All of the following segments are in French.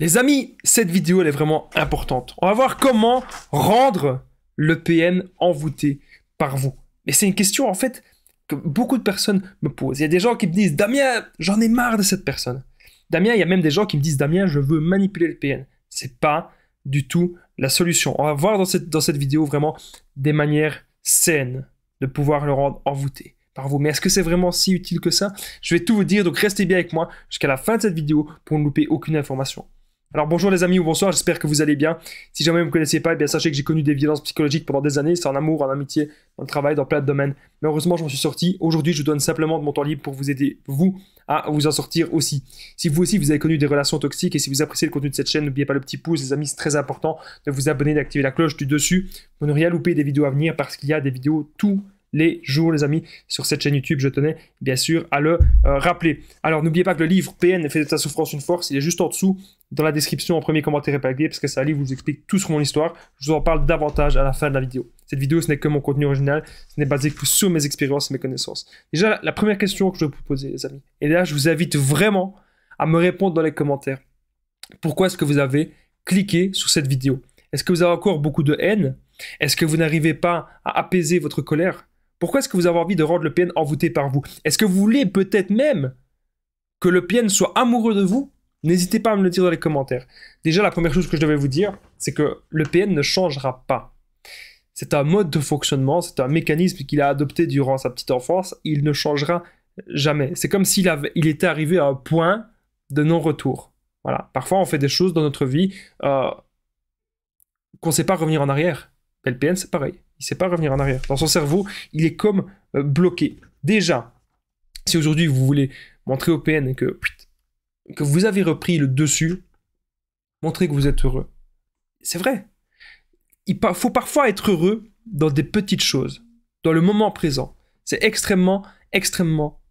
Les amis, cette vidéo elle est vraiment importante. On va voir comment rendre le PN envoûté par vous. Mais c'est une question en fait que beaucoup de personnes me posent. Il y a des gens qui me disent « Damien, j'en ai marre de cette personne. » Damien, il y a même des gens qui me disent « Damien, je veux manipuler le PN. » C'est pas du tout la solution. On va voir dans cette vidéo vraiment des manières saines de pouvoir le rendre envoûté par vous. Mais est-ce que c'est vraiment si utile que ça? Je vais tout vous dire, donc restez bien avec moi jusqu'à la fin de cette vidéo pour ne louper aucune information. Alors bonjour les amis ou bonsoir, j'espère que vous allez bien. Si jamais vous ne me connaissez pas, eh bien sachez que j'ai connu des violences psychologiques pendant des années, c'est en amour, en amitié, dans le travail, dans plein de domaines. Mais heureusement, je m'en suis sorti. Aujourd'hui, je donne simplement de mon temps libre pour vous aider, vous, à vous en sortir aussi. Si vous aussi, vous avez connu des relations toxiques et si vous appréciez le contenu de cette chaîne, n'oubliez pas le petit pouce, les amis, c'est très important de vous abonner, d'activer la cloche du dessus pour ne rien louper des vidéos à venir parce qu'il y a des vidéos tous les jours, les amis, sur cette chaîne YouTube. Je tenais bien sûr à le rappeler. Alors, n'oubliez pas que le livre PN fait de ta souffrance une force, il est juste en dessous, dans la description, en premier commentaire épinglé, parce que c'est un livre où je vous explique tout sur mon histoire. Je vous en parle davantage à la fin de la vidéo. Cette vidéo, ce n'est que mon contenu original, ce n'est basé que sur mes expériences et mes connaissances. Déjà, la première question que je vais vous poser, les amis, et là, je vous invite vraiment à me répondre dans les commentaires. Pourquoi est-ce que vous avez cliqué sur cette vidéo? Est-ce que vous avez encore beaucoup de haine? Est-ce que vous n'arrivez pas à apaiser votre colère? Pourquoi est-ce que vous avez envie de rendre le PN envoûté par vous? Est-ce que vous voulez peut-être même que le PN soit amoureux de vous? N'hésitez pas à me le dire dans les commentaires. Déjà, la première chose que je devais vous dire, c'est que le PN ne changera pas. C'est un mode de fonctionnement, c'est un mécanisme qu'il a adopté durant sa petite enfance. Il ne changera jamais. C'est comme s'il était arrivé à un point de non-retour. Voilà. Parfois, on fait des choses dans notre vie qu'on ne sait pas revenir en arrière. Mais le PN, c'est pareil. Il ne sait pas revenir en arrière. Dans son cerveau, il est comme bloqué. Déjà, si aujourd'hui vous voulez montrer au PN que vous avez repris le dessus, montrez que vous êtes heureux. C'est vrai. Il faut parfois être heureux dans des petites choses, dans le moment présent. C'est extrêmement, extrêmement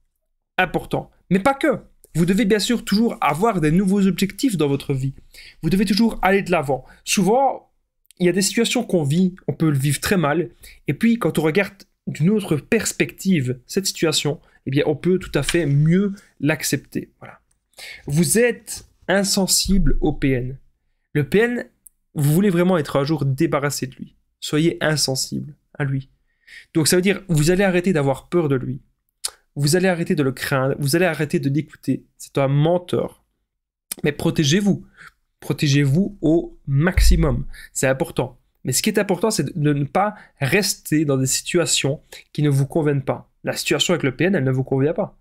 important. Mais pas que. Vous devez bien sûr toujours avoir des nouveaux objectifs dans votre vie. Vous devez toujours aller de l'avant. Souvent, il y a des situations qu'on vit, on peut le vivre très mal, et puis quand on regarde d'une autre perspective cette situation, eh bien on peut tout à fait mieux l'accepter. Voilà. Vous êtes insensible au PN. Le PN, vous voulez vraiment être un jour débarrassé de lui. Soyez insensible à lui. Donc ça veut dire, vous allez arrêter d'avoir peur de lui. Vous allez arrêter de le craindre, vous allez arrêter de l'écouter. C'est un menteur. Mais protégez-vous. Protégez-vous au maximum. C'est important. Mais ce qui est important, c'est de ne pas rester dans des situations qui ne vous conviennent pas. La situation avec le PN, elle ne vous convient pas.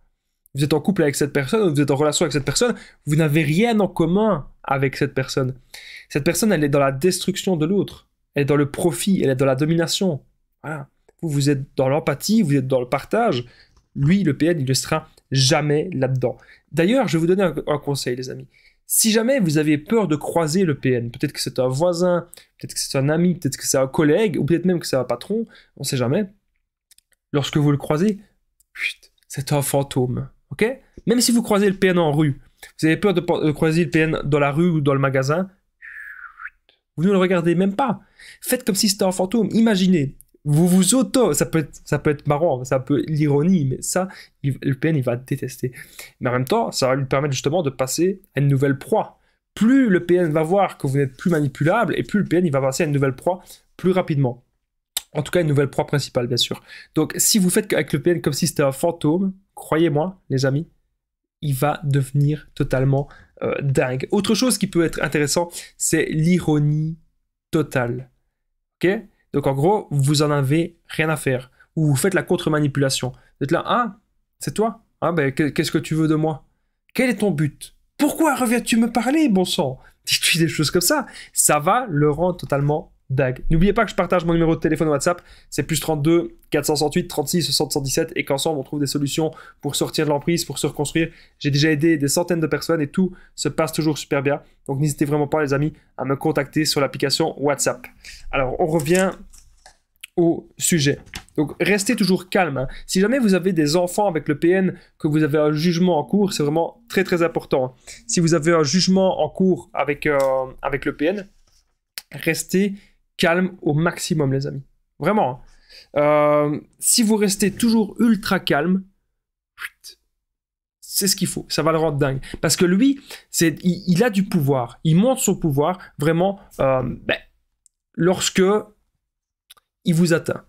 Vous êtes en couple avec cette personne, vous êtes en relation avec cette personne, vous n'avez rien en commun avec cette personne. Cette personne, elle est dans la destruction de l'autre. Elle est dans le profit, elle est dans la domination. Voilà. Vous êtes dans l'empathie, vous êtes dans le partage. Lui, le PN, il ne sera jamais là-dedans. D'ailleurs, je vais vous donner un conseil, les amis. Si jamais vous avez peur de croiser le PN, peut-être que c'est un voisin, peut-être que c'est un ami, peut-être que c'est un collègue, ou peut-être même que c'est un patron, on ne sait jamais. Lorsque vous le croisez, c'est un fantôme, ok? Même si vous croisez le PN en rue, vous avez peur de croiser le PN dans la rue ou dans le magasin, vous ne le regardez même pas. Faites comme si c'était un fantôme. Imaginez, ça peut être marrant, ça peut l'ironie, mais ça, le PN, il va détester. Mais en même temps, ça va lui permettre justement de passer à une nouvelle proie. Plus le PN va voir que vous n'êtes plus manipulable, et plus le PN, il va passer à une nouvelle proie plus rapidement. En tout cas, une nouvelle proie principale, bien sûr. Donc, si vous faites avec le PN comme si c'était un fantôme, croyez-moi, les amis, il va devenir totalement dingue. Autre chose qui peut être intéressant, c'est l'ironie totale. Ok? Donc en gros, vous en avez rien à faire. Ou vous faites la contre-manipulation. Vous êtes là, ah, c'est toi? Ah ben, qu'est-ce que tu veux de moi? Quel est ton but? Pourquoi reviens-tu me parler, bon sang? Dites-lui des choses comme ça. Ça va le rendre totalement dingue. N'oubliez pas que je partage mon numéro de téléphone WhatsApp. C'est +32 468 36 60 117 et qu'ensemble, on trouve des solutions pour sortir de l'emprise, pour se reconstruire. J'ai déjà aidé des centaines de personnes et tout se passe toujours super bien. Donc n'hésitez vraiment pas, les amis, à me contacter sur l'application WhatsApp. Alors, on revient au sujet. Donc, restez toujours calme. Hein. Si jamais vous avez des enfants avec le PN, que vous avez un jugement en cours, c'est vraiment très très important. Si vous avez un jugement en cours avec le PN, restez calme au maximum, les amis. Vraiment. Si vous restez toujours ultra calme, c'est ce qu'il faut. Ça va le rendre dingue. Parce que lui, il a du pouvoir. Il montre son pouvoir vraiment lorsque il vous atteint.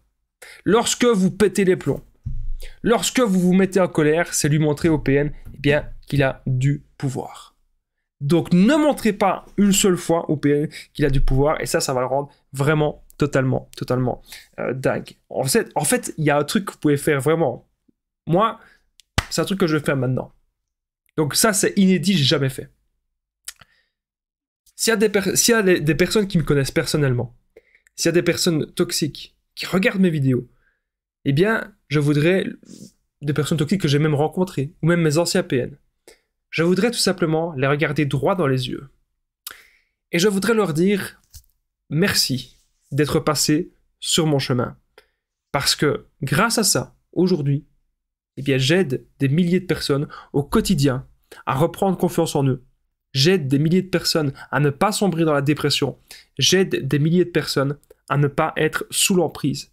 Lorsque vous pétez les plombs. Lorsque vous vous mettez en colère, c'est lui montrer au PN qu'il a du pouvoir. Donc ne montrez pas une seule fois au PN qu'il a du pouvoir et ça va le rendre vraiment totalement dingue. En fait, il y a un truc que vous pouvez faire vraiment. Moi, c'est un truc que je vais faire maintenant. Donc ça, c'est inédit, j'ai jamais fait. S'il y a des personnes qui me connaissent personnellement, s'il y a des personnes toxiques qui regardent mes vidéos, eh bien, je voudrais des personnes toxiques que j'ai même rencontrées, ou même mes anciens PN. Je voudrais tout simplement les regarder droit dans les yeux. Et je voudrais leur dire merci d'être passé sur mon chemin. Parce que grâce à ça, aujourd'hui, eh bien, j'aide des milliers de personnes au quotidien à reprendre confiance en eux. J'aide des milliers de personnes à ne pas sombrer dans la dépression. J'aide des milliers de personnes à ne pas être sous l'emprise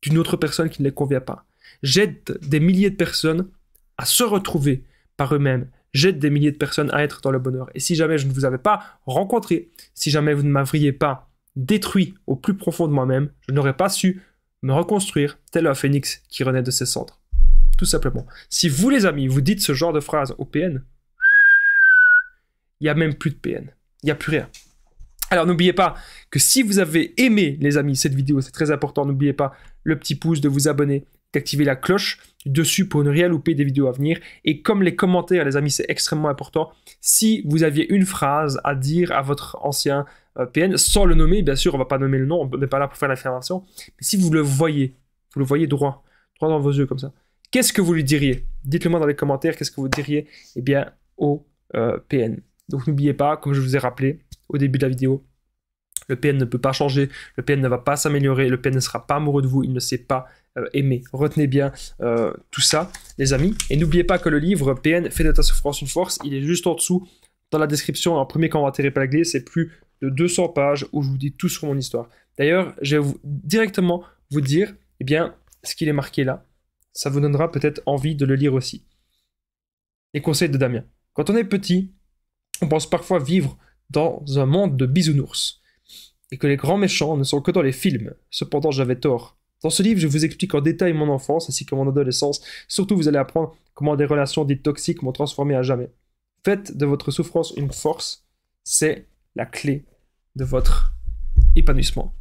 d'une autre personne qui ne les convient pas. J'aide des milliers de personnes à se retrouver par eux-mêmes. J'aide des milliers de personnes à être dans le bonheur. Et si jamais je ne vous avais pas rencontré, si jamais vous ne m'auriez pas détruit au plus profond de moi-même, je n'aurais pas su me reconstruire tel un phénix qui renaît de ses cendres. Tout simplement. Si vous, les amis, vous dites ce genre de phrase au PN, il n'y a même plus de PN. Il n'y a plus rien. Alors n'oubliez pas que si vous avez aimé, les amis, cette vidéo, c'est très important, n'oubliez pas le petit pouce, de vous abonner, d'activer la cloche dessus pour ne rien louper des vidéos à venir. Et comme les commentaires, les amis, c'est extrêmement important. Si vous aviez une phrase à dire à votre ancien PN, sans le nommer, bien sûr, on ne va pas nommer le nom, on n'est pas là pour faire l'affirmation, mais si vous le voyez droit dans vos yeux comme ça, qu'est-ce que vous lui diriez? Dites-le moi dans les commentaires, qu'est-ce que vous diriez au PN. Donc n'oubliez pas, comme je vous ai rappelé au début de la vidéo, le PN ne peut pas changer, le PN ne va pas s'améliorer, le PN ne sera pas amoureux de vous, il ne sait pas aimer. Retenez bien tout ça, les amis. Et n'oubliez pas que le livre PN, Fais de ta souffrance une force, il est juste en dessous, dans la description, en premier commentaire épinglé, c'est plus de 200 pages où je vous dis tout sur mon histoire. D'ailleurs, je vais directement vous dire, ce qu'il est marqué là. Ça vous donnera peut-être envie de le lire aussi. Les conseils de Damien. Quand on est petit, on pense parfois vivre dans un monde de bisounours et que les grands méchants ne sont que dans les films. Cependant, j'avais tort. Dans ce livre, je vous explique en détail mon enfance ainsi que mon adolescence. Surtout, vous allez apprendre comment des relations dites toxiques m'ont transformé à jamais. Faites de votre souffrance une force. C'est la clé de votre épanouissement.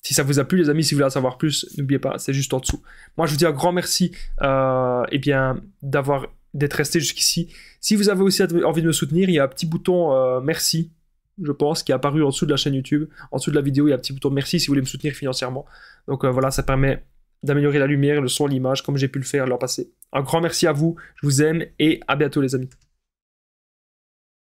Si ça vous a plu, les amis, si vous voulez en savoir plus, n'oubliez pas, c'est juste en dessous. Moi, je vous dis un grand merci d'être resté jusqu'ici. Si vous avez aussi envie de me soutenir, il y a un petit bouton merci, je pense, qui est apparu en dessous de la chaîne YouTube. En dessous de la vidéo, il y a un petit bouton merci si vous voulez me soutenir financièrement. Donc voilà, ça permet d'améliorer la lumière, le son, l'image, comme j'ai pu le faire l'an passé. Un grand merci à vous, je vous aime et à bientôt les amis.